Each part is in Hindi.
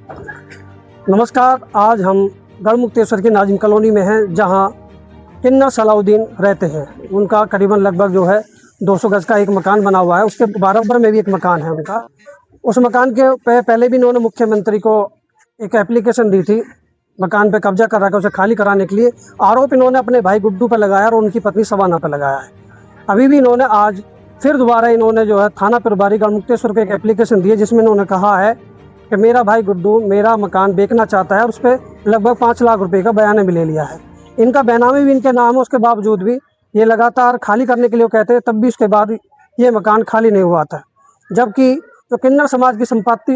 नमस्कार। आज हम गढ़मुक्तेश्वर की नाजिम कॉलोनी में हैं, जहां किन्नर सलाउद्दीन रहते हैं। उनका करीबन लगभग जो है 200 गज का एक मकान बना हुआ है। उसके बराबर में भी एक मकान है उनका। उस मकान के पहले भी इन्होंने मुख्यमंत्री को एक एप्लीकेशन दी थी मकान पे कब्जा कर रखा, उसे खाली कराने के लिए। आरोप इन्होंने अपने भाई गुड्डू पर लगाया और उनकी पत्नी सबाना पर लगाया है। अभी भी इन्होंने आज फिर दोबारा इन्होंने जो है थाना प्रभारी गढ़मुक्तेश्वर को एक एप्लीकेशन दी है, जिसमें इन्होंने कहा है कि मेरा भाई गुड्डू मेरा मकान बेचना चाहता है और उस पर लगभग 5 लाख रुपए का बयान भी ले लिया है। इनका बैनामी भी इनके नाम है, उसके बावजूद भी ये लगातार खाली करने के लिए कहते हैं, तब भी उसके बाद ये मकान खाली नहीं हुआ था। जबकि जो किन्नर समाज की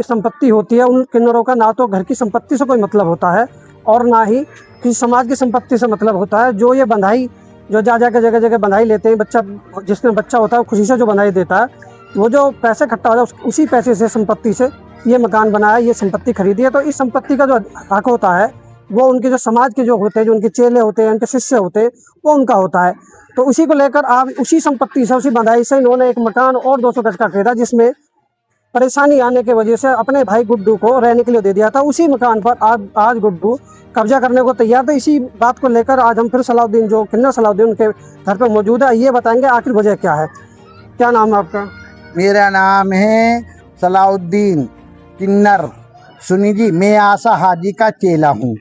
संपत्ति होती है, उन किन्नरों का ना तो घर की संपत्ति से कोई मतलब होता है और ना ही किसी समाज की संपत्ति से मतलब होता है। जो ये बंधाई जो जा के जगह जगह बंधाई लेते हैं, बच्चा जिसमें बच्चा होता है खुशी से जो बंधाई देता है, वो जो पैसे इकट्ठा होता है उसी पैसे से संपत्ति से ये मकान बनाया, ये संपत्ति खरीदी है। तो इस संपत्ति का जो हक होता है वो उनके जो समाज के जो होते हैं, जो उनके चेले होते हैं, उनके शिष्य होते हैं, वो उनका होता है। तो उसी को लेकर आप उसी संपत्ति से, उसी बंधाई से इन्होंने एक मकान और 200 गज का खरीदा, जिसमें परेशानी आने की वजह से अपने भाई गुड्डू को रहने के लिए दे दिया था। उसी मकान पर आज गुड्डू कब्जा करने को तैयार था। इसी बात को लेकर आज हम फिर सलाउद्दीन, जो किन्नर सलाउद्दीन, उनके घर पर मौजूद है। ये बताएंगे आखिर वजह क्या है। क्या नाम है आपका? मेरा नाम है सलाउद्दीन किन्नर। सुनी जी, मैं आशा हाजी का चेला हूँ।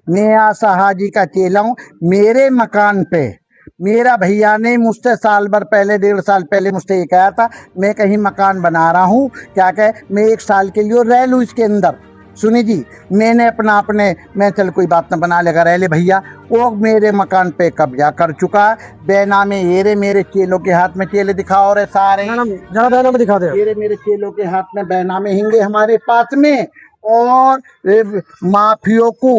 मैं आशा हाजी का चेला हूँ। मेरे मकान पे मेरा भैया ने मुझसे साल भर पहले, 1.5 साल पहले मुझसे ये कहा था, मैं कहीं मकान बना रहा हूँ, क्या कहे, मैं 1 साल के लिए रह लूँ इसके अंदर। सुनी जी, मैंने मैं चल कोई बात न बना लेगा, रह ले भैया। वो मेरे मकान पे कब्जा कर चुका है। बैनामे ये मेरे चेलों के हाथ में, चेले दिखाओ रे सारे, जरा बैनामे दिखा दे। ये मेरे चेलों के हाथ में बैनामे हिंगे हमारे पास में। और माफियों को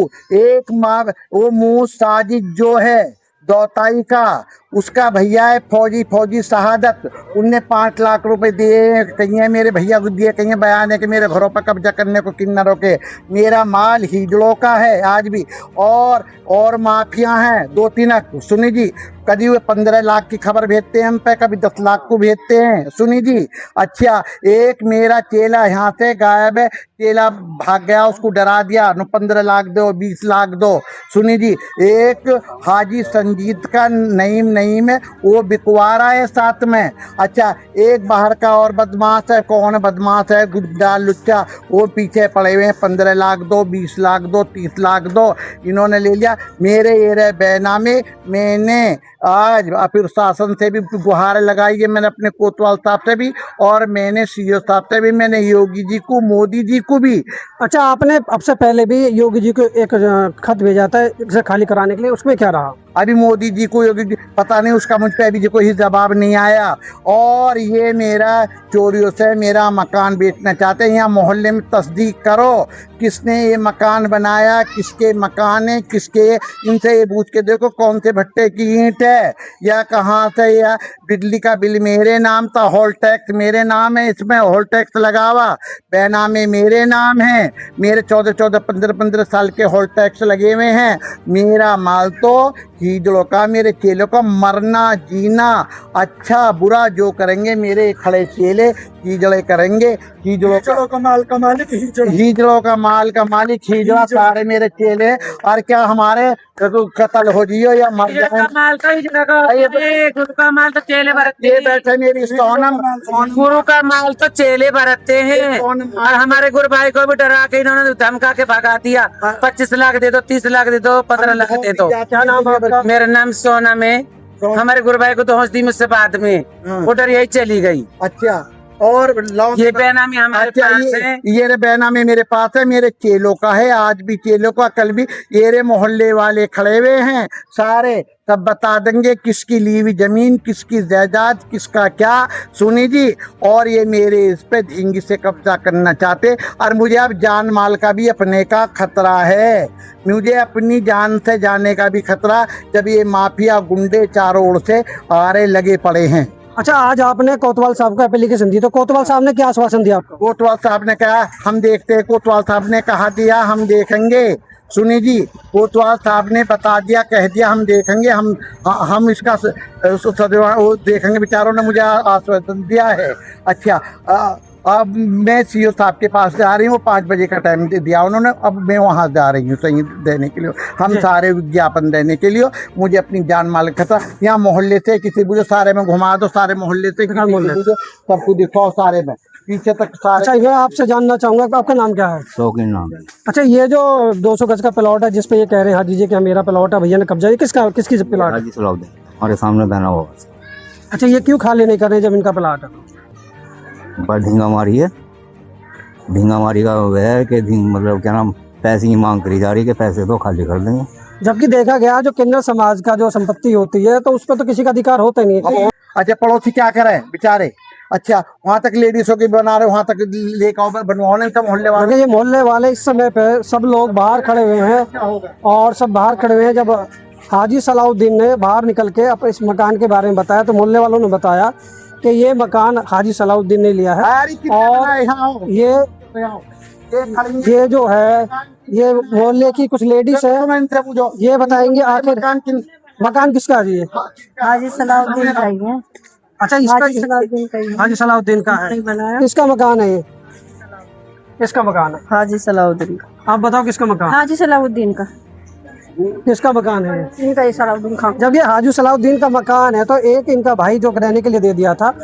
वो मुँह साजिद जो है दौताई का, उसका भैया है फौजी शहादत, उनने 5 लाख रुपए दिए। कहीं मेरे भैया को दिए, कहीं बयान है कि मेरे घरों पर कब्जा करने को किन्नरों के। मेरा माल हिजड़ों का है आज भी। और माफिया हैं 2-3। सुनी जी, कभी वे 15 लाख की खबर भेजते हैं हम पे, कभी 10 लाख को भेजते हैं। सुनी जी, अच्छा, एक मेरा चेला यहाँ से गायब है, चेला भाग गया, उसको डरा दिया, न 15 लाख दो, 20 लाख दो। सुनी जी, एक हाजी संजीत का नईम है, वो बिकवारा है साथ में। अच्छा, एक बाहर का और बदमाश है। कौन बदमाश है? गुड्डा लुच्चा, वो पीछे पड़े हुए हैं, 15 लाख दो, 20 लाख दो, 30 लाख दो, इन्होंने ले लिया। मेरे ये रहे बैनामे। मैंने आज फिर शासन से भी गुहार लगाई है, मैंने अपने कोतवाल साहब से भी, और मैंने सीओ साहब से भी, मैंने योगी जी को, मोदी जी को भी। अच्छा, आपने अब से पहले भी योगी जी को एक खत भेजा था इसे खाली कराने के लिए, उसमें क्या रहा? अभी मोदी जी को, योगी जी, पता नहीं, उसका मुझ पर अभी जी कोई जवाब नहीं आया। और ये मेरा चोरियों से मेरा मकान बेचना चाहते हैं। यहाँ मोहल्ले में तस्दीक करो किसने ये मकान बनाया, किसके मकान है, किसके, इनसे ये पूछ के देखो कौन से भट्टे की ईंट है, या कहाँ से, या बिजली का बिल मेरे नाम था, हॉल टैक्स मेरे नाम है, इसमें हॉल टैक्स लगा हुआ, बैनामे मेरे नाम है, मेरे 14 15 साल के हॉल टैक्स लगे हुए हैं। मेरा माल तो हिजड़ों का, मेरे चेलों का मरना जीना, अच्छा बुरा जो करेंगे मेरे खड़े चेले, हिजड़े करेंगे। हिजड़ों का माल का मालिक हिजड़ों का माल का मालिक हिजड़ा, सारे मेरे चेले। और क्या हमारे कत्ल हो जियो या मर जाए, माल का गुरु का माल तो चेले बरतते ये बैठे मेरी सोनम, गुरु का माल तो चेले बरतते हैं। और हमारे गुरु भाई को भी डरा के इन्होंने धमका के भगा दिया, 25 लाख दे दो, 30 लाख दे दो, 15 लाख दे दो। क्या नाम है आपका? मेरा नाम सोनम है। हमारे गुरु भाई को तो होश दी मुझसे बाद में, वो डर यही चली गई। अच्छा, और ये बैनामी हमारे पास है। ये बैनामी मेरे पास है, मेरे चेलों का है, आज भी चेलों का, कल भी। ये मोहल्ले वाले खड़े हुए हैं सारे, सब बता देंगे किसकी ली हुई जमीन, किसकी जायदाद, किसका क्या। सुनी जी, और ये मेरे इस पे धींगी से कब्जा करना चाहते। और मुझे अब जान माल का भी अपने का खतरा है, मुझे अपनी जान से जाने का भी खतरा, जब ये माफिया गुंडे चारों ओर से आरे लगे पड़े हैं। अच्छा, आज आपने कोतवाल साहब को एप्लीकेशन दी, तो कोतवाल साहब ने क्या आश्वासन दिया आपको? कोतवाल साहब ने कहा हम देखते हैं, कोतवाल साहब ने कहा दिया हम देखेंगे। सुनी जी, कोतवाल साहब ने बता दिया, कह दिया हम देखेंगे, हम इसका वो देखेंगे। बेचारों ने मुझे आश्वासन दिया है। अच्छा, अब मैं सीओ साहब के पास जा रही हूँ, 5 बजे का टाइम दिया उन्होंने, अब मैं वहाँ जा रही हूँ सही देने के लिए, हम सारे विज्ञापन देने के लिए। मुझे अपनी जान माल खतरा, यहाँ मोहल्ले से किसी बुझो सारे में घुमा दो, सारे मोहल्ले से किसी को बुझो, सबको दिखाओ सारे में पीछे तक सारे। अच्छा, मैं आपसे जानना चाहूंगा कि आपका नाम क्या है? शौकीन नाम। अच्छा, ये जो 200 गज का प्लॉट है जिसपे ये कह रहे हैं हाजी जी कि मेरा प्लॉट है, भैया ने कब्जा, ये किसकी प्लॉट है? हाजी सलाउद्दीन हमारे सामने बना हुआ। अच्छा, ये क्यों खाली नहीं कर रहे जब इनका प्लॉट है? पर ढींगा मारी है, ढींगा मारी का वह है कि मतलब क्या नाम, पैसे की मांग करी जा रही है कि पैसे तो खाली कर देंगे। जबकि देखा गया जो किन्नर समाज का जो संपत्ति होती है तो उस पर तो किसी का अधिकार होता नहीं है। अच्छा, पड़ोसी क्या करे बेचारे, अच्छा वहाँ तक लेडीजों की बना रहे, वहाँ तक लेकर बनवाने का मोहल्ले वाले। क्योंकि ये मोहल्ले वाले इस समय पे सब लोग बाहर खड़े हुए हैं और सब बाहर खड़े हुए हैं। जब हाजी सलाउद्दीन ने बाहर निकल के अब इस मकान के बारे में बताया तो मोहल्ले वालों ने बताया कि ये मकान हाजी सलाउद्दीन ने लिया है और ये जो है ये मोहल्ले की कुछ लेडीज है, ये बताएंगे आखिर मकान किसका है ये? हाजी सलाउद्दीन का ही है। अच्छा, इसका हाजी सलाउद्दीन का ही है। हाजी सलाउद्दीन का है, बनाया किसका मकान है ये? किसका मकान है? हाजी सलाउद्दीन का। आप बताओ किसका मकान? हाजी सलाउद्दीन का। किसका मकान है? इनका ही सलाउद्दीन खान। जब ये हाजी सलाउद्दीन का मकान है तो एक इनका भाई जो रहने के लिए दे दिया था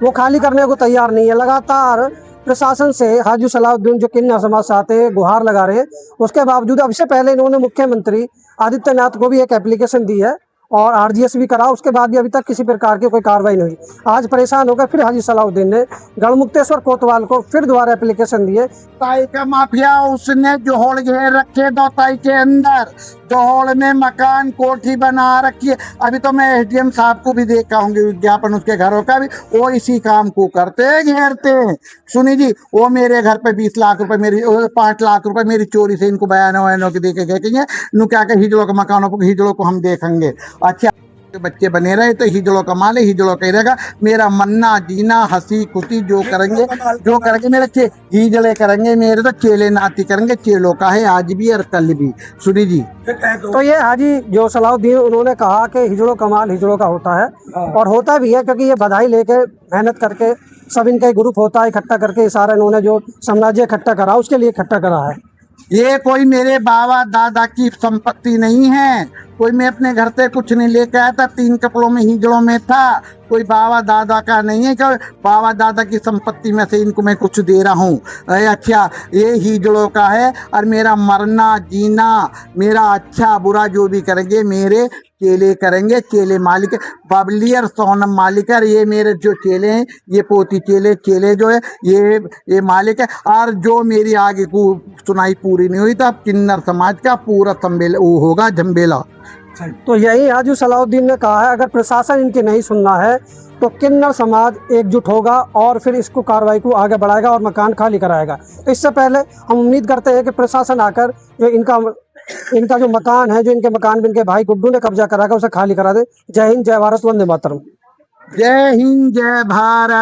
वो खाली करने को तैयार नहीं है। लगातार प्रशासन से हाजी सलाउद्दीन जो किन्नर समाज से आते हैं गुहार लगा रहे हैं, उसके बावजूद अब इससे पहले इन्होंने मुख्यमंत्री आदित्यनाथ को भी एक एप्लीकेशन दी है और आरजीएस भी करा, उसके बाद भी अभी तक किसी प्रकार की कोई कार्रवाई नहीं हुई। आज परेशान होकर फिर हाजी सलाउद्दीन ने गढ़मुक्तेश्वर कोतवाल को फिर दोबारा एप्लीकेशन दिए। ताई का माफिया उसने जोहड़ घेर रखे दोताई के अंदर, जोहड़ में मकान कोठी बना रखी है। अभी तो मैं एसडीएम साहब को भी देखा होंगे विज्ञापन उसके घरों का भी, वो इसी काम को करते हैं, घेरते हैं। सुनी जी, वो मेरे घर पे 20 लाख रुपए मेरी 5 लाख रुपए मेरी चोरी से इनको बयानों वयानों के देखे देखेंगे नु क्या के हिजड़ों के मकानों को हिजड़ों को हम देखेंगे। अच्छा, बच्चे बने रहे तो हिजड़ों का माल है, हिजड़ों का ही रहेगा। मेरा मन्ना जीना हंसी खुशी जो करेंगे मेरे हिजड़े करेंगे, मेरे तो चेले नाती करेंगे, चेलों का है आज भी और कल भी। सुनी जी, तो ये हाजी जो सलाउद्दीन उन्होंने कहा कि हिजड़ों का माल हिजड़ों का होता है और होता भी है, क्योंकि ये बधाई लेके मेहनत करके सब इनका ग्रुप होता है इकट्ठा करके, सारा इन्होंने जो साम्राज्य इकट्ठा करा उसके लिए इकट्ठा करा है। ये कोई मेरे बाबा दादा की संपत्ति नहीं है, कोई मैं अपने घर से कुछ नहीं लेकर आया था, 3 कपड़ों में हिजड़ों में था, कोई बाबा दादा का नहीं है कि बाबा दादा की संपत्ति में से इनको मैं कुछ दे रहा हूँ। अच्छा, ये हिजड़ों का है और मेरा मरना जीना, मेरा अच्छा बुरा जो भी करेंगे मेरे चेले करेंगे, चेले मालिक बबली और सोनम मालिक है। ये मेरे जो चेले हैं ये पोती चेले जो है ये मालिक है। और जो मेरी आगे को सुनाई पूरी नहीं हुई तो अब किन्नर समाज का पूरा संबेला वो होगा झंबेला। तो यही हाजी सलाउद्दीन ने कहा है अगर प्रशासन इनकी नहीं सुनना है तो किन्नर समाज एकजुट होगा और फिर इसको कार्रवाई को आगे बढ़ाएगा और मकान खाली कराएगा। इससे पहले हम उम्मीद करते हैं कि प्रशासन आकर जो इनका जो मकान है, जो इनके मकान में इनके भाई गुड्डू ने कब्जा करा उसे खाली करा दे। जय हिंद, जय भारत, वंदे मातरम। जय हिंद, जय भारत।